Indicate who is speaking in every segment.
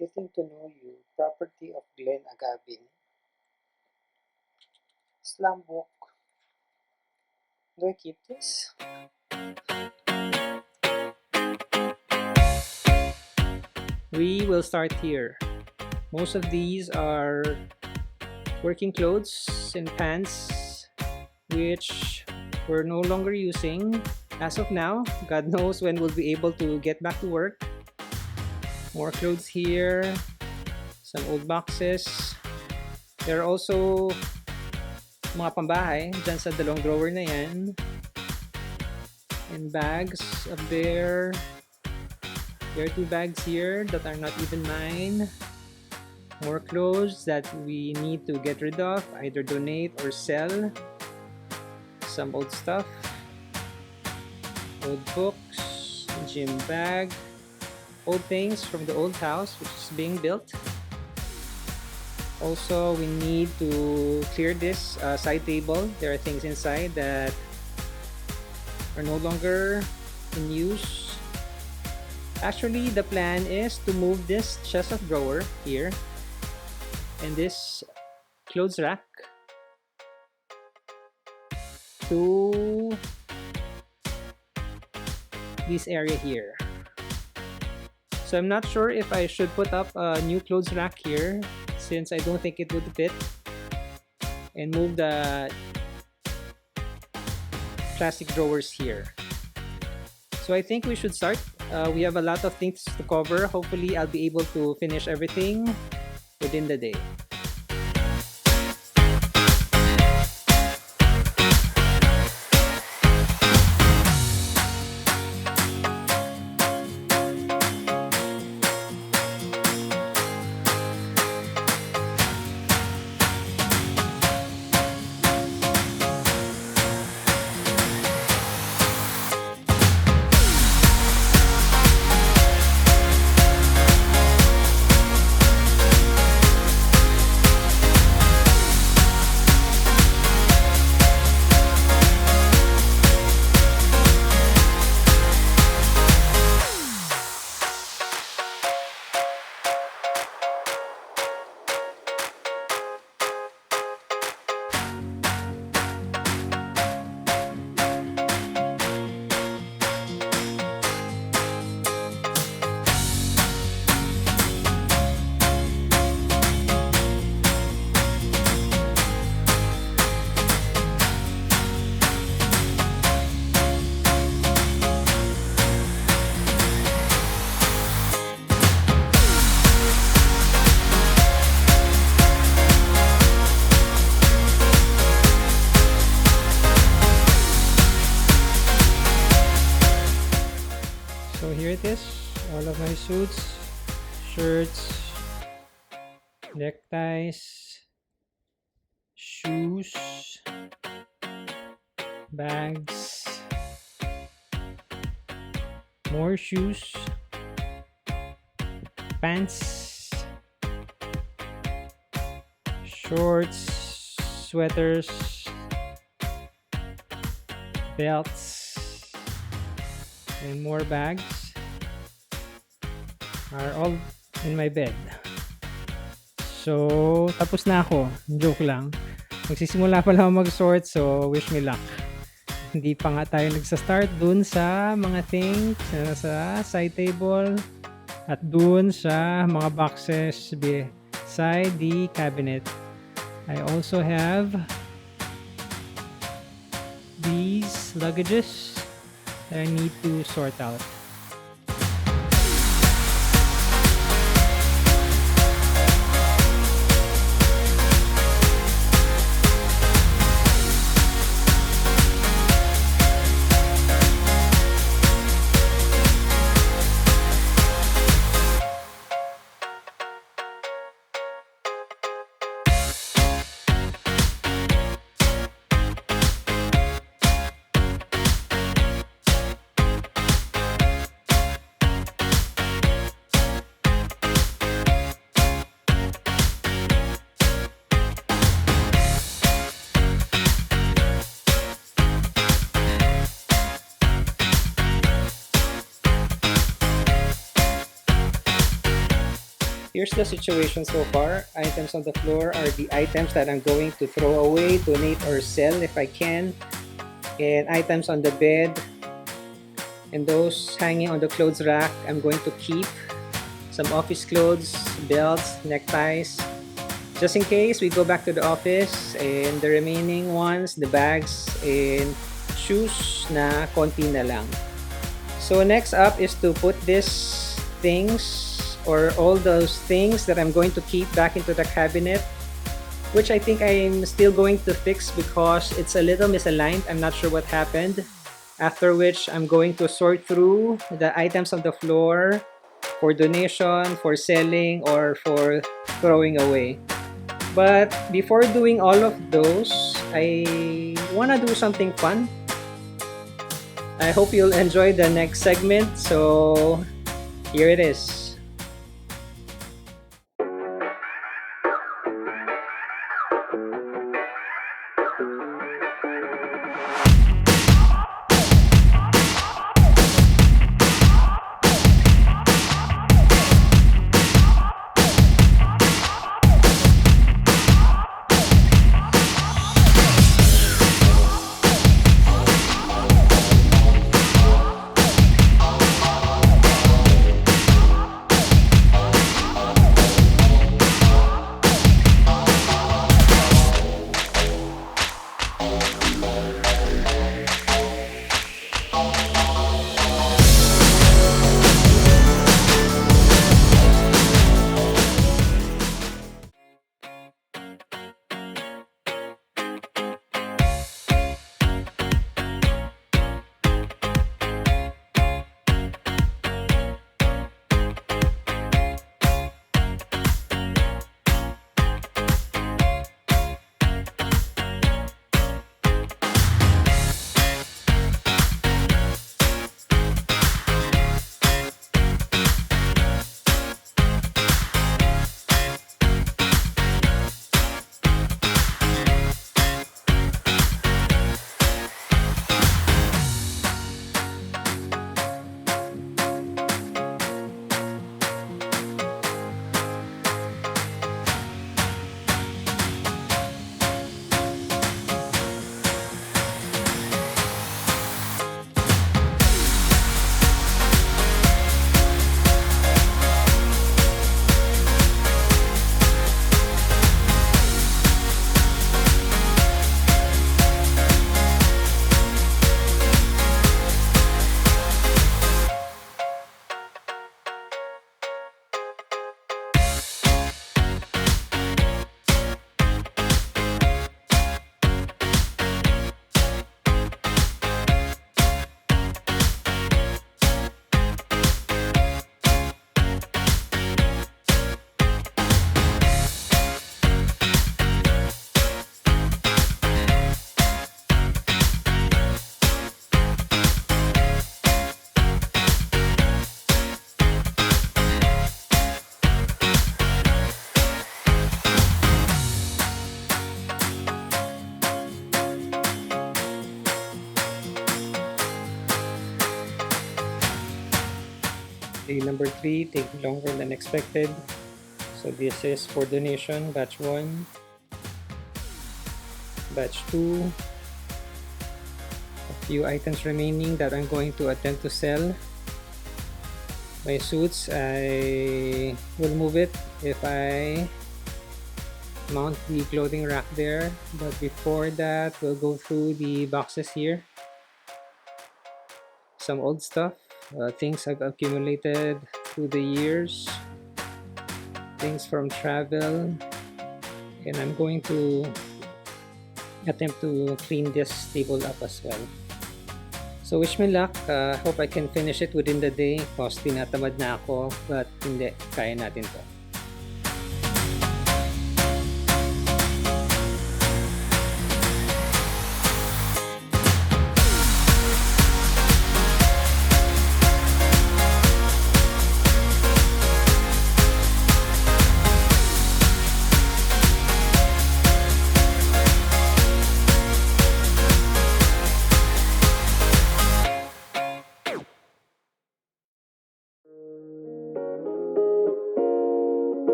Speaker 1: Getting to Know You, property of Glenn Agabin. Slam book. Do I keep this? We will start here. Most of these are working clothes and pants which we're no longer using as of now. God knows when we'll be able to get back to work. More clothes here, some old boxes. There are also mga pambahay dyan sa dalawang drawer na yan. And bags up there. There are 2 bags here that are not even mine. More clothes that we need to get rid of, either donate or sell. Some old stuff. Old books, gym bag, old things from the old house which is being built. Also, we need to clear this side table. There are things inside that are no longer in use. Actually, the plan is to move this chest of drawer here and this clothes rack to this area here. So I'm not sure if I should put up a new clothes rack here since I don't think it would fit, and move the plastic drawers here. So I think we should start. We have a lot of things to cover. Hopefully I'll be able to finish everything within the day. So here it is, all of my suits, shirts, neckties, shoes, bags, more shoes, pants, shorts, sweaters, belts, and more bags are all in my bed. So, tapos na ako. Joke lang. Magsisimula pa lang ako mag-sort, so wish me luck. Hindi pa nga tayo nagsa-start dun sa mga things sa side table at dun sa mga boxes beside the cabinet. I also have these luggages that I need to sort out. Here's the situation so far. Items on the floor are the items that I'm going to throw away, donate, or sell if I can. And items on the bed and those hanging on the clothes rack, I'm going to keep. Some office clothes, belts, neckties, just in case we go back to the office. And the remaining ones, the bags and shoes na konti na lang. So next up is to put these things or all those things that I'm going to keep back into the cabinet, which I think I'm still going to fix because it's a little misaligned. I'm not sure what happened. After which I'm going to sort through the items on the floor for donation, for selling, or for throwing away. But before doing all of those, I want to do something fun. I hope you'll enjoy the next segment. So here it is. Day number 3 take longer than expected. So this is for donation, batch 1, batch 2, a few items remaining that I'm going to attempt to sell. My suits, I will move it if I mount the clothing rack there, but before that we'll go through the boxes here. Some old stuff, things I've accumulated through the years, things from travel, and I'm going to attempt to clean this table up as well. So wish me luck. Hope I can finish it within the day because tinatamad na ako, but hindi, kaya natin to.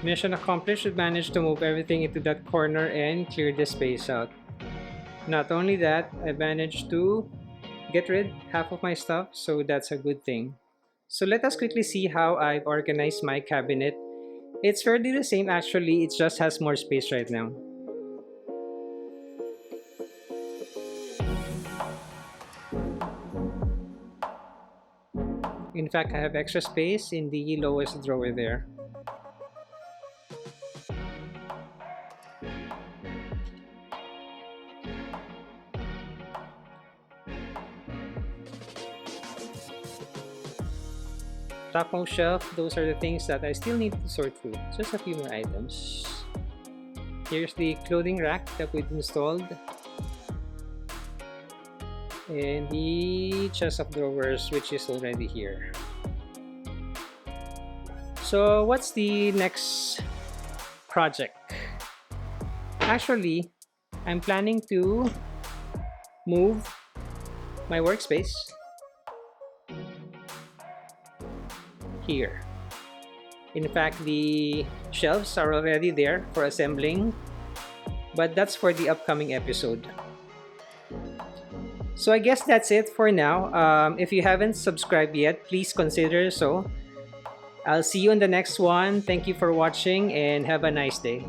Speaker 1: Mission accomplished. We managed to move everything into that corner and clear the space out. Not only that, I managed to get rid half of my stuff, so that's a good thing. So let us quickly see how I've organized my cabinet. It's fairly the same actually, it just has more space right now. In fact, I have extra space in the lowest drawer there. Topmost shelf, those are the things that I still need to sort through. Just a few more items. Here's the clothing rack that we've installed. And the chest of drawers, which is already here. So what's the next project? Actually, I'm planning to move my workspace here. In fact, the shelves are already there for assembling, but that's for the upcoming episode. So I guess that's it for now. If you haven't subscribed yet, please consider so. I'll see you in the next one. Thank you for watching and have a nice day.